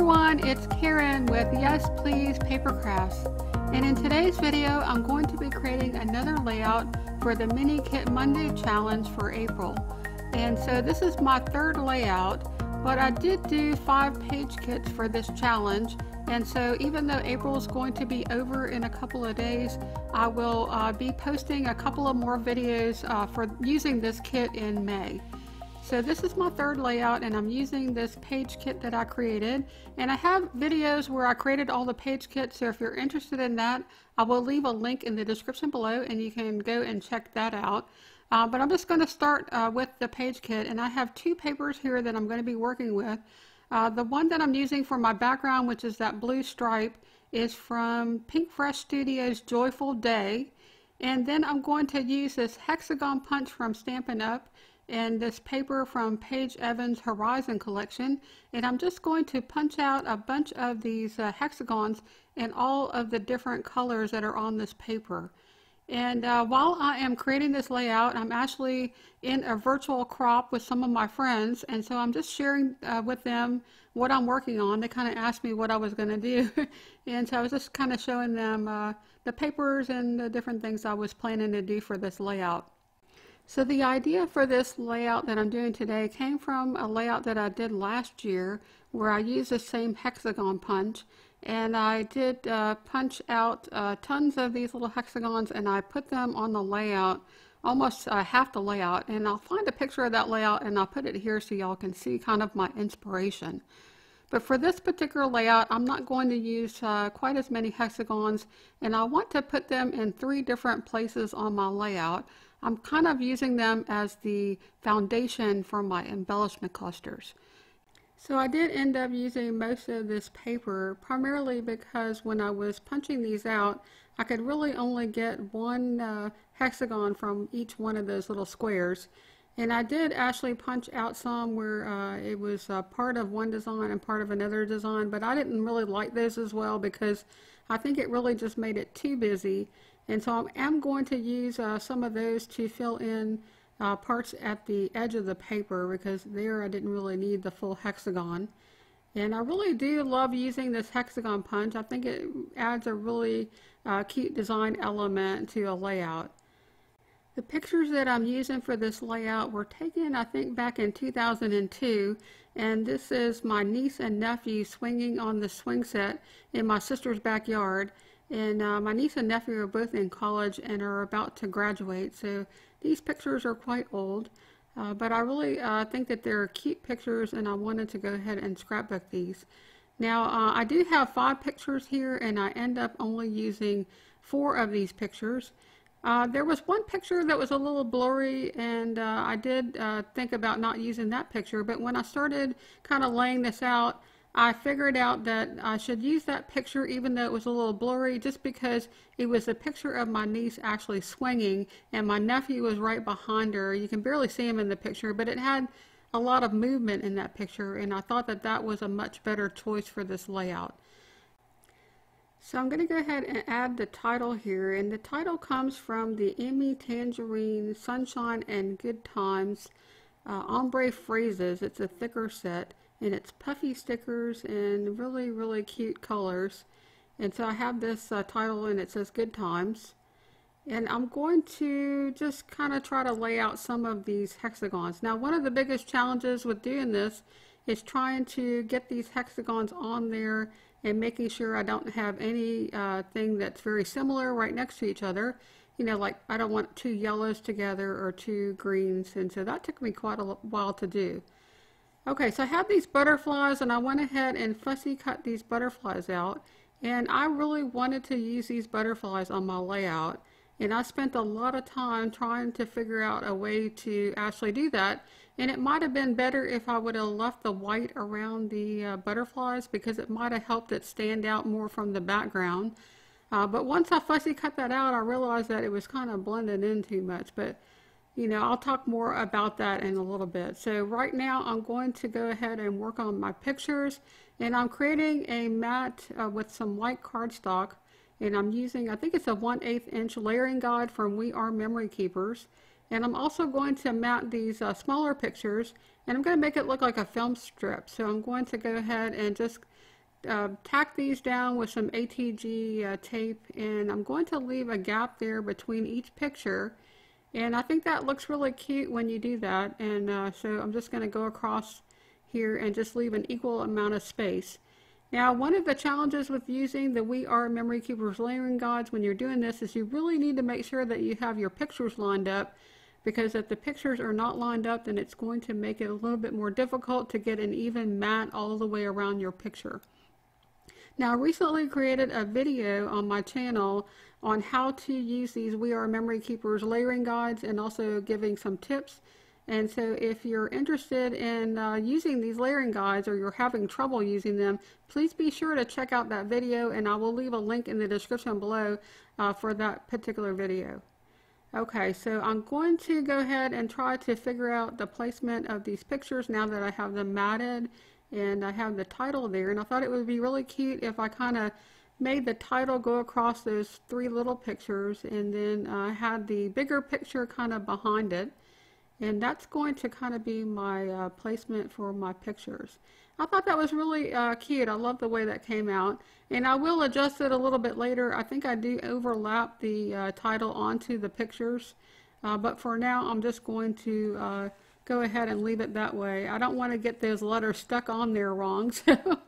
everyone, it's Karen with Yes Please PaperCrafts, and in today's video I'm going to be creating another layout for the Mini Kit Monday challenge for April. And so this is my third layout, but I did do 5 page kits for this challenge, and so even though April is going to be over in a couple of days, I will be posting a couple of more videos for using this kit in May. So this is my third layout, and I'm using this page kit that I created, and I have videos where I created all the page kits, so if you're interested in that, I will leave a link in the description below and you can go and check that out. But I'm just going to start with the page kit, and I have 2 papers here that I'm going to be working with. The one that I'm using for my background, which is that blue stripe, is from Pink Fresh Studios Joyful Day, and then I'm going to use this Hexagon punch from Stampin' Up! And this paper from Paige Evans' Horizon collection, and I'm just going to punch out a bunch of these hexagons in all of the different colors that are on this paper. And while I am creating this layout, I'm actually in a virtual crop with some of my friends, and so I'm just sharing with them what I'm working on. They kind of asked me what I was going to do, and so I was just kind of showing them the papers and the different things I was planning to do for this layout. So the idea for this layout that I'm doing today came from a layout that I did last year where I used the same hexagon punch, and I did punch out tons of these little hexagons, and I put them on the layout, almost half the layout, and I'll find a picture of that layout and I'll put it here so y'all can see kind of my inspiration. But for this particular layout, I'm not going to use quite as many hexagons, and I want to put them in 3 different places on my layout. I'm kind of using them as the foundation for my embellishment clusters. So I did end up using most of this paper, primarily because when I was punching these out, I could really only get one hexagon from each one of those little squares. And I did actually punch out some where it was part of one design and part of another design, but I didn't really like those as well because I think it really just made it too busy. And so I am going to use some of those to fill in parts at the edge of the paper, because there I didn't really need the full hexagon. And I really do love using this hexagon punch. I think it adds a really cute design element to a layout. The pictures that I'm using for this layout were taken, I think, back in 2002, and this is my niece and nephew swinging on the swing set in my sister's backyard. And my niece and nephew are both in college and are about to graduate, so these pictures are quite old, but I really think that they're cute pictures, and I wanted to go ahead and scrapbook these. Now I do have 5 pictures here, and I end up only using 4 of these pictures. There was one picture that was a little blurry, and I did think about not using that picture, but when I started kind of laying this out, I figured out that I should use that picture even though it was a little blurry, just because it was a picture of my niece actually swinging and my nephew was right behind her. You can barely see him in the picture, but it had a lot of movement in that picture, and I thought that that was a much better choice for this layout. So I'm going to go ahead and add the title here, and the title comes from the Emmy Tangerine Sunshine and Good Times Ombre Phrases. It's a thicker set, and it's puffy stickers and really cute colors. And so I have this title, and it says Good Times. And I'm going to just kind of try to lay out some of these hexagons. Now, one of the biggest challenges with doing this is trying to get these hexagons on there and making sure I don't have any thing that's very similar right next to each other. You know, like I don't want 2 yellows together or 2 greens, and so that took me quite a while to do. Okay, so I have these butterflies, and I went ahead and fussy cut these butterflies out, and I really wanted to use these butterflies on my layout, and I spent a lot of time trying to figure out a way to actually do that. And it might have been better if I would have left the white around the butterflies, because it might have helped it stand out more from the background. But once I fussy cut that out, I realized that it was kind of blended in too much. But you know, I'll talk more about that in a little bit. So right now I'm going to go ahead and work on my pictures, and I'm creating a mat with some white cardstock, and I'm using, I think it's a 1/8 inch layering guide from We Are Memory Keepers. And I'm also going to mat these smaller pictures, and I'm going to make it look like a film strip. So I'm going to go ahead and just tack these down with some ATG tape, and I'm going to leave a gap there between each picture, and I think that looks really cute when you do that. And so I'm just going to go across here and just leave an equal amount of space. Now, one of the challenges with using the We Are Memory Keepers layering guides when you're doing this is you really need to make sure that you have your pictures lined up, because if the pictures are not lined up, then it's going to make it a little bit more difficult to get an even mat all the way around your picture. Now, I recently created a video on my channel on how to use these We Are Memory Keepers layering guides, and also giving some tips. And so if you're interested in using these layering guides, or you're having trouble using them, please be sure to check out that video, and I will leave a link in the description below for that particular video. Okay, so I'm going to go ahead and try to figure out the placement of these pictures now that I have them matted and I have the title there. And I thought it would be really cute if I kind of made the title go across those three little pictures, and then had the bigger picture kind of behind it. And that's going to kind of be my placement for my pictures. I thought that was really cute. I love the way that came out. And I will adjust it a little bit later. I think I do overlap the title onto the pictures. But for now, I'm just going to go ahead and leave it that way. I don't want to get those letters stuck on there wrong. So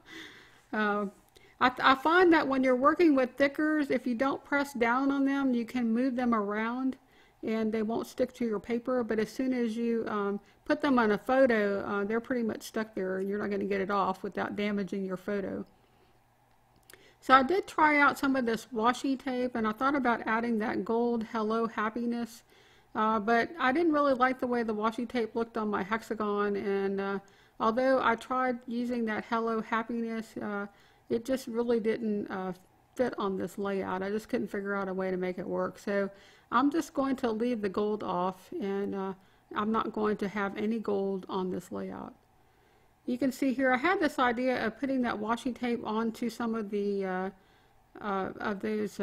I find that when you're working with thickers, if you don't press down on them, you can move them around and they won't stick to your paper. But as soon as you put them on a photo, they're pretty much stuck there, and you're not going to get it off without damaging your photo. So I did try out some of this washi tape, and I thought about adding that gold Hello Happiness, but I didn't really like the way the washi tape looked on my hexagon. And although I tried using that Hello Happiness, it just really didn't fit on this layout. I just couldn't figure out a way to make it work. So I'm just going to leave the gold off, and I'm not going to have any gold on this layout. You can see here I had this idea of putting that washi tape onto some of the those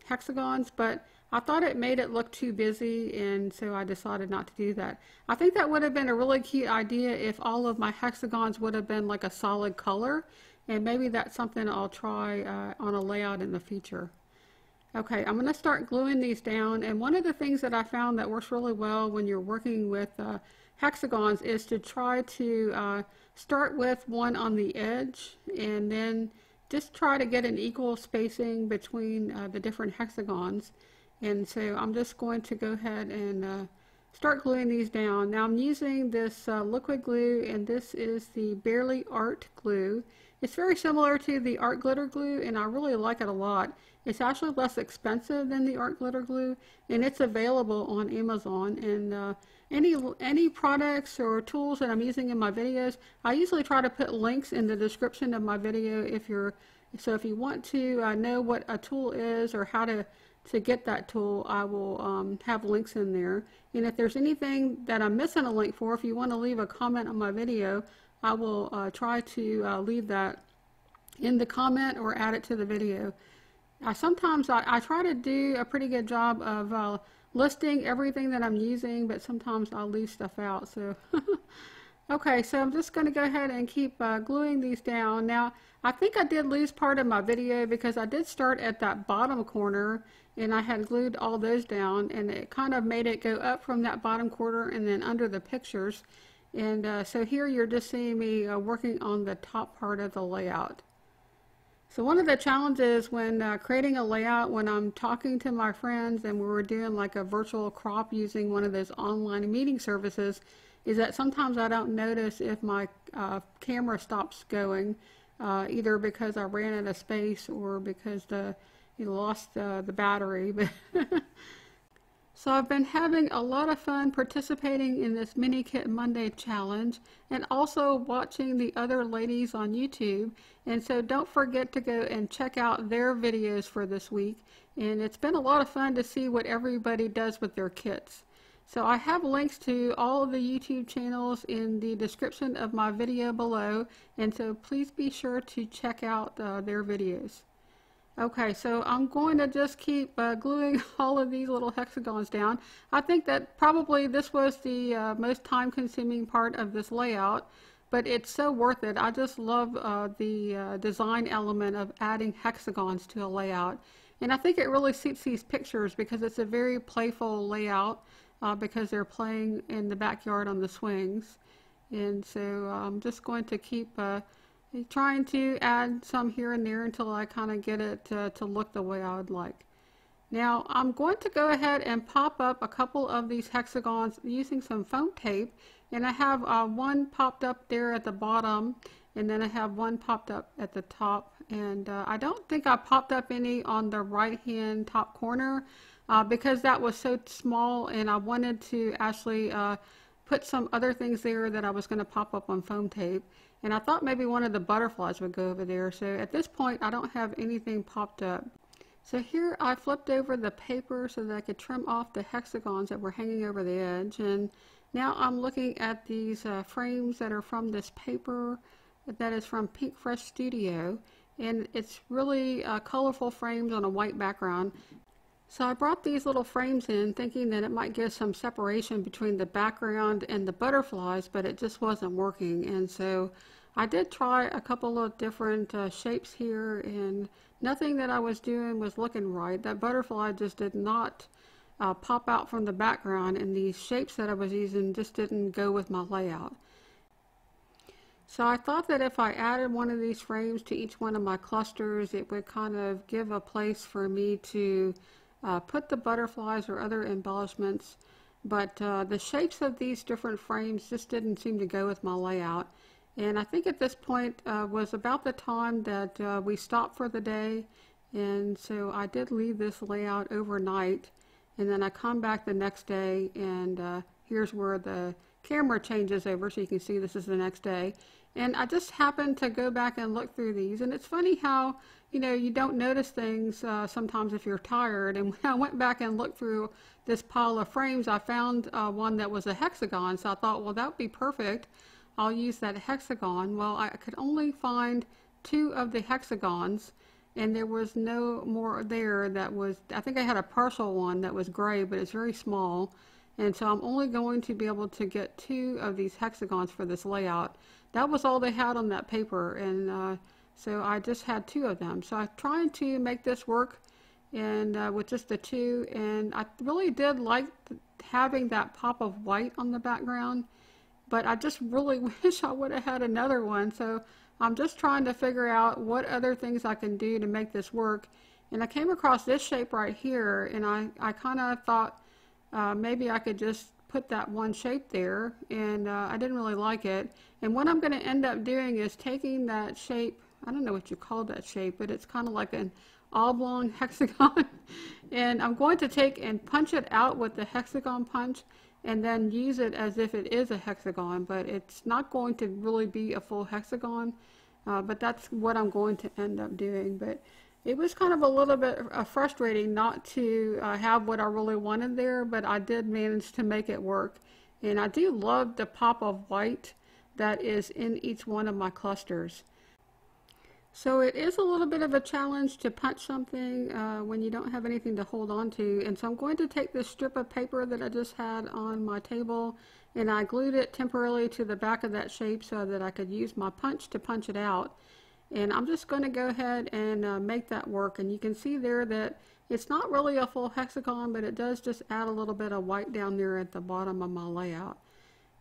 hexagons, but I thought it made it look too busy, and so I decided not to do that. I think that would have been a really cute idea if all of my hexagons would have been like a solid color, and maybe that's something I'll try on a layout in the future. Okay, I'm going to start gluing these down, and one of the things that I found that works really well when you're working with hexagons is to try to start with one on the edge, and then just try to get an equal spacing between the different hexagons. And so I'm just going to go ahead and start gluing these down. Now I'm using this liquid glue, and this is the Barely Art glue. It's very similar to the Art Glitter glue, and I really like it a lot. It's actually less expensive than the Art Glitter glue, and it's available on Amazon. And any products or tools that I'm using in my videos, I usually try to put links in the description of my video if you want to know what a tool is or how to get that tool. I will have links in there. And if there's anything that I'm missing a link for, if you want to leave a comment on my video, I will try to leave that in the comment or add it to the video. Sometimes I try to do a pretty good job of listing everything that I'm using, but sometimes I'll leave stuff out. So okay, so I'm just going to go ahead and keep gluing these down. Now I think I did lose part of my video because I did start at that bottom corner, and I had glued all those down, and it kind of made it go up from that bottom corner and then under the pictures. And so here you're just seeing me working on the top part of the layout. So one of the challenges when creating a layout, when I'm talking to my friends and we were doing like a virtual crop using one of those online meeting services, is that sometimes I don't notice if my camera stops going, either because I ran out of space or because you lost the battery. So I've been having a lot of fun participating in this Mini Kit Monday challenge, and also watching the other ladies on YouTube. And so don't forget to go and check out their videos for this week. And it's been a lot of fun to see what everybody does with their kits. So I have links to all of the YouTube channels in the description of my video below, and so please be sure to check out their videos. Okay, so I'm going to just keep gluing all of these little hexagons down. I think that probably this was the most time-consuming part of this layout, but it's so worth it. I just love the design element of adding hexagons to a layout. And I think it really suits these pictures because it's a very playful layout because they're playing in the backyard on the swings. And so I'm just going to keep trying to add some here and there until I kind of get it to look the way I would like. Now I'm going to go ahead and pop up a couple of these hexagons using some foam tape, and I have one popped up there at the bottom, and then I have one popped up at the top, and I don't think I popped up any on the right hand top corner because that was so small, and I wanted to actually put some other things there that I was going to pop up on foam tape, and I thought maybe one of the butterflies would go over there. So at this point I don't have anything popped up. So here I flipped over the paper so that I could trim off the hexagons that were hanging over the edge, and now I'm looking at these frames that are from this paper that is from Pink Fresh Studio, and it's really colorful frames on a white background. So I brought these little frames in thinking that it might give some separation between the background and the butterflies, but it just wasn't working. And so I did try a couple of different shapes here, and nothing that I was doing was looking right. That butterfly just did not pop out from the background, and these shapes that I was using just didn't go with my layout. So I thought that if I added one of these frames to each one of my clusters, it would kind of give a place for me to put the butterflies or other embellishments, but the shapes of these different frames just didn't seem to go with my layout. And I think at this point was about the time that we stopped for the day, and so I did leave this layout overnight, and then I come back the next day, and here's where the camera changes over so you can see this is the next day. And I just happened to go back and look through these, and it's funny how you don't notice things sometimes if you're tired. And when I went back and looked through this pile of frames, I found one that was a hexagon, so I thought, well, that would be perfect. I'll use that hexagon. Well, I could only find 2 of the hexagons, and there was no more there that was, I think I had a partial one that was gray, but it's very small, and so I'm only going to be able to get 2 of these hexagons for this layout. That was all they had on that paper, and so I just had 2 of them. So I'm trying to make this work, and with just the 2, and I really did like having that pop of white on the background, but I just really wish I would have had another one. So I'm just trying to figure out what other things I can do to make this work. And I came across this shape right here, and I kind of thought maybe I could just put that one shape there, and I didn't really like it. And what I'm going to end up doing is taking that shape, I don't know what you call that shape, but it's kind of like an oblong hexagon, and I'm going to take and punch it out with the hexagon punch, and then use it as if it is a hexagon, but it's not going to really be a full hexagon, but that's what I'm going to end up doing. But it was kind of a little bit frustrating not to have what I really wanted there, but I did manage to make it work. And I do love the pop of white that is in each one of my clusters. So it is a little bit of a challenge to punch something when you don't have anything to hold on to. And so I'm going to take this strip of paper that I just had on my table, and I glued it temporarily to the back of that shape so that I could use my punch to punch it out. And I'm just going to go ahead and make that work. And you can see there that it's not really a full hexagon, but it does just add a little bit of white down there at the bottom of my layout.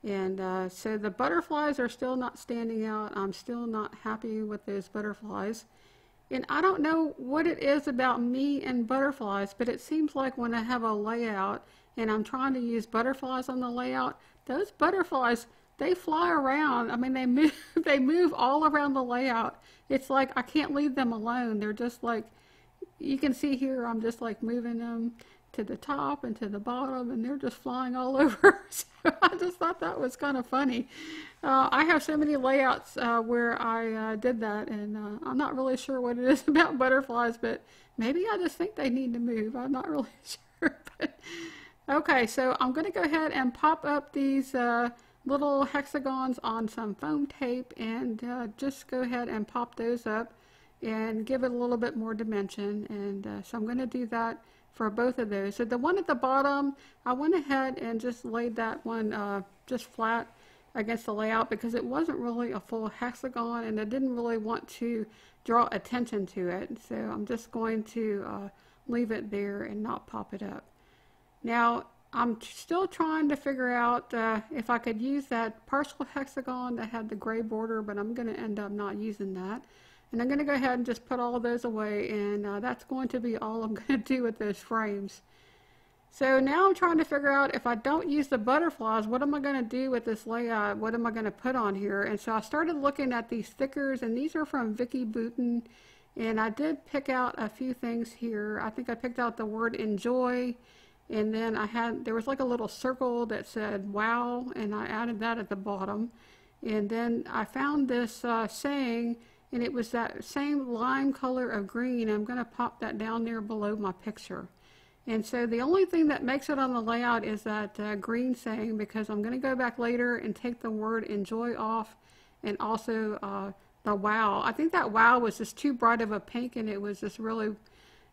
And so the butterflies are still not standing out. I'm still not happy with those butterflies. And I don't know what it is about me and butterflies, but it seems like when I have a layout and I'm trying to use butterflies on the layout, those butterflies, they fly around. I mean, they move all around the layout. It's like I can't leave them alone. They're just like, you can see here, I'm just like moving them to the top and to the bottom, and they're just flying all over. So I just thought that was kind of funny. I have so many layouts where I did that, and I'm not really sure what it is about butterflies, but maybe I just think they need to move. I'm not really sure. But okay, so I'm going to go ahead and pop up these little hexagons on some foam tape, and just go ahead and pop those up and give it a little bit more dimension. And so I'm going to do that for both of those. So the one at the bottom, I went ahead and just laid that one just flat, against the layout because it wasn't really a full hexagon and I didn't really want to draw attention to it. So I'm just going to leave it there and not pop it up. Now I'm still trying to figure out if I could use that partial hexagon that had the gray border, but I'm going to end up not using that. And I'm going to go ahead and just put all of those away, and that's going to be all I'm going to do with those frames. So now I'm trying to figure out, if I don't use the butterflies, what am I going to do with this layout? What am I going to put on here? And so I started looking at these stickers, and these are from Vicky Boutin, and I did pick out a few things here. I think I picked out the word enjoy, and then there was like a little circle that said wow, and I added that at the bottom. And then I found this saying, and it was that same lime color of green. I'm going to pop that down there below my picture. And so the only thing that makes it on the layout is that green saying, because I'm going to go back later and take the word enjoy off, and also the wow. I think that wow was just too bright of a pink, and it was just really,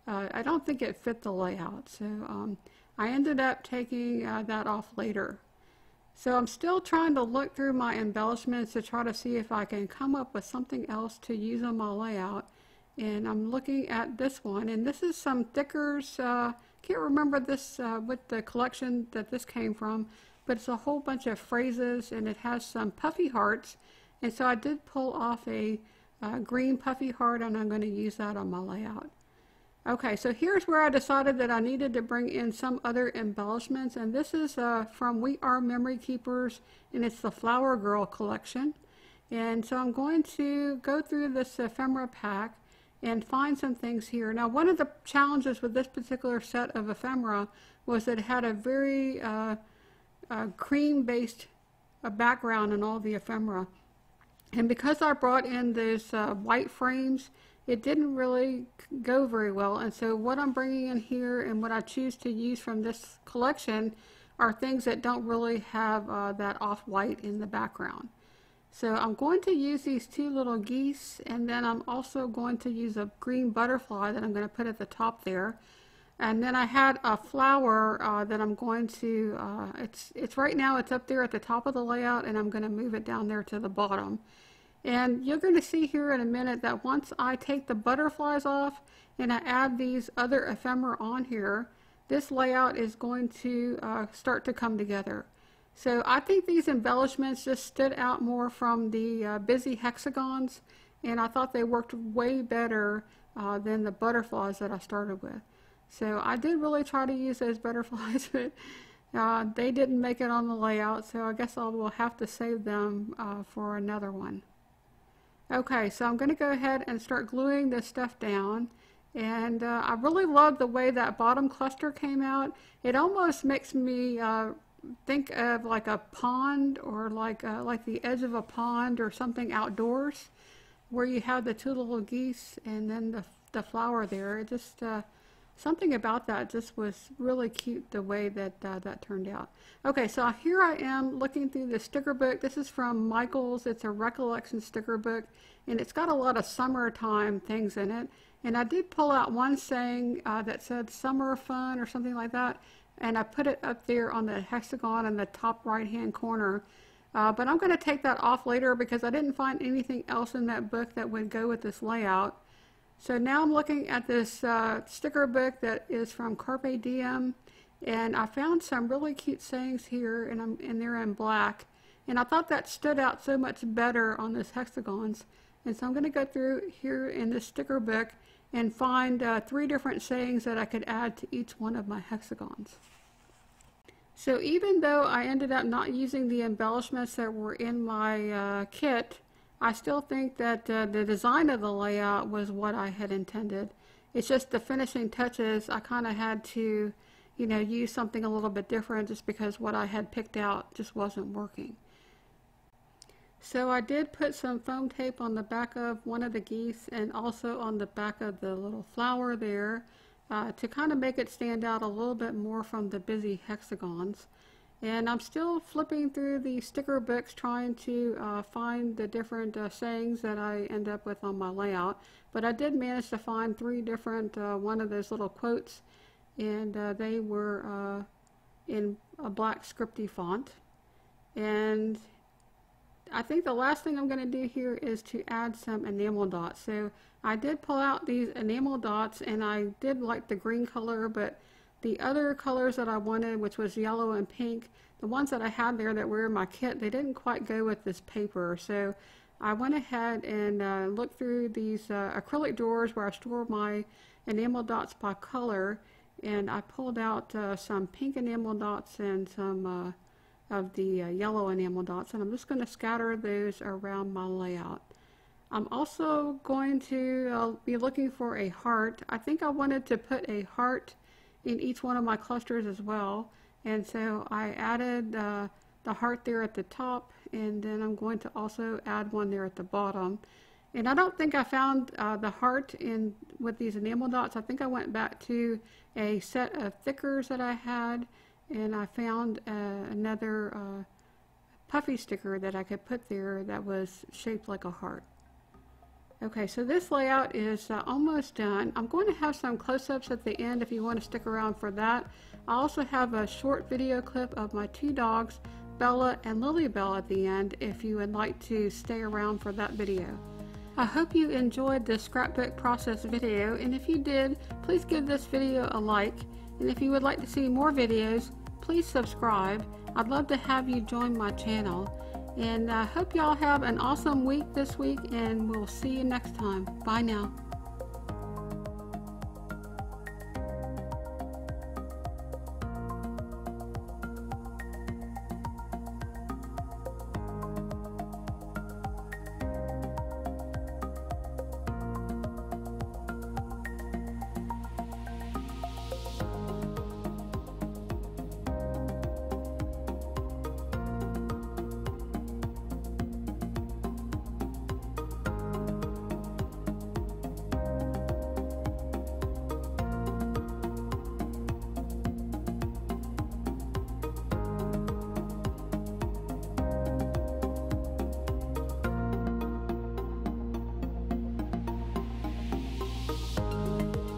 I don't think it fit the layout. So I ended up taking that off later. So I'm still trying to look through my embellishments to try to see if I can come up with something else to use on my layout. And I'm looking at this one, and this is some stickers. Can't remember this what the collection that this came from, but it's a whole bunch of phrases, and it has some puffy hearts. And so I did pull off a green puffy heart, and I'm going to use that on my layout. Okay, so here's where I decided that I needed to bring in some other embellishments, and this is from We Are Memory Keepers, and it's the Flower Girl collection. And so I'm going to go through this ephemera pack and find some things here. Now, one of the challenges with this particular set of ephemera was that it had a very cream-based background in all the ephemera. And because I brought in those white frames, it didn't really go very well. And so what I'm bringing in here and what I choose to use from this collection are things that don't really have that off-white in the background. So I'm going to use these two little geese, and then I'm also going to use a green butterfly that I'm going to put at the top there. And then I had a flower that I'm going to, it's right now it's up there at the top of the layout, and I'm going to move it down there to the bottom. And you're going to see here in a minute that once I take the butterflies off and I add these other ephemera on here, this layout is going to start to come together. So I think these embellishments just stood out more from the busy hexagons, and I thought they worked way better than the butterflies that I started with. So I did really try to use those butterflies, but they didn't make it on the layout, so I guess I will have to save them for another one. Okay, so I'm going to go ahead and start gluing this stuff down, and I really love the way that bottom cluster came out. It almost makes me think of like a pond, or like the edge of a pond or something outdoors, where you have the two little geese and then the flower there. It just something about that just was really cute, the way that that turned out. Okay, so here I am looking through the sticker book. This is from Michael's. It's a recollection sticker book, and it's got a lot of summertime things in it. And I did pull out one saying that said summer fun or something like that, and I put it up there on the hexagon in the top right hand corner. But I'm going to take that off later because I didn't find anything else in that book that would go with this layout. So now I'm looking at this sticker book that is from Carpe Diem, and I found some really cute sayings here, and they're in black, and I thought that stood out so much better on those hexagons. And so I'm going to go through here in this sticker book and find 3 different sayings that I could add to each one of my hexagons. So even though I ended up not using the embellishments that were in my kit, I still think that the design of the layout was what I had intended. It's just the finishing touches, I kind of had to, you know, use something a little bit different just because what I had picked out just wasn't working. So I did put some foam tape on the back of one of the geese and also on the back of the little flower there to kind of make it stand out a little bit more from the busy hexagons. And I'm still flipping through the sticker books trying to find the different sayings that I end up with on my layout. But I did manage to find 3 different one of those little quotes, and they were in a black scripty font. And I think the last thing I'm going to do here is to add some enamel dots. So I did pull out these enamel dots, and I did like the green color, but the other colors that I wanted, which was yellow and pink, the ones that I had there that were in my kit, they didn't quite go with this paper. So I went ahead and looked through these acrylic drawers where I store my enamel dots by color, and I pulled out some pink enamel dots and some of the yellow enamel dots, and I'm just going to scatter those around my layout. I'm also going to be looking for a heart. I think I wanted to put a heart in each one of my clusters as well, and so I added the heart there at the top, and then I'm going to also add one there at the bottom. And I don't think I found the heart in with these enamel dots. I think I went back to a set of thickers that I had, and I found another puffy sticker that I could put there that was shaped like a heart. Okay, so this layout is almost done. I'm going to have some close-ups at the end if you want to stick around for that. I also have a short video clip of my two dogs, Bella and Lilybell, at the end if you would like to stay around for that video. I hope you enjoyed this scrapbook process video, and if you did, please give this video a like. And if you would like to see more videos, please subscribe. I'd love to have you join my channel. And I hope y'all have an awesome week this week, and we'll see you next time. Bye now.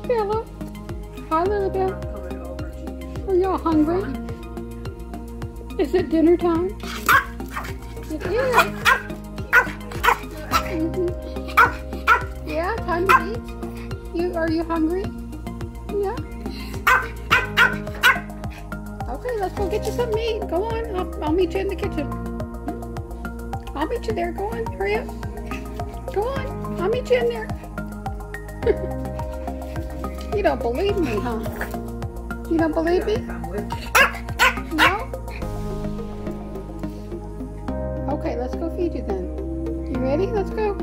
Bella. Hi, Lilybell. Are y'all hungry? Is it dinner time? It is. Yeah, time to eat. Are you hungry? Yeah. Okay, let's go get you something to eat. Go on. I'll meet you in the kitchen. I'll meet you there. Go on. Hurry up. Go on. I'll meet you in there. You don't believe me, huh? You don't believe me? No? Okay, let's go feed you then. You ready? Let's go.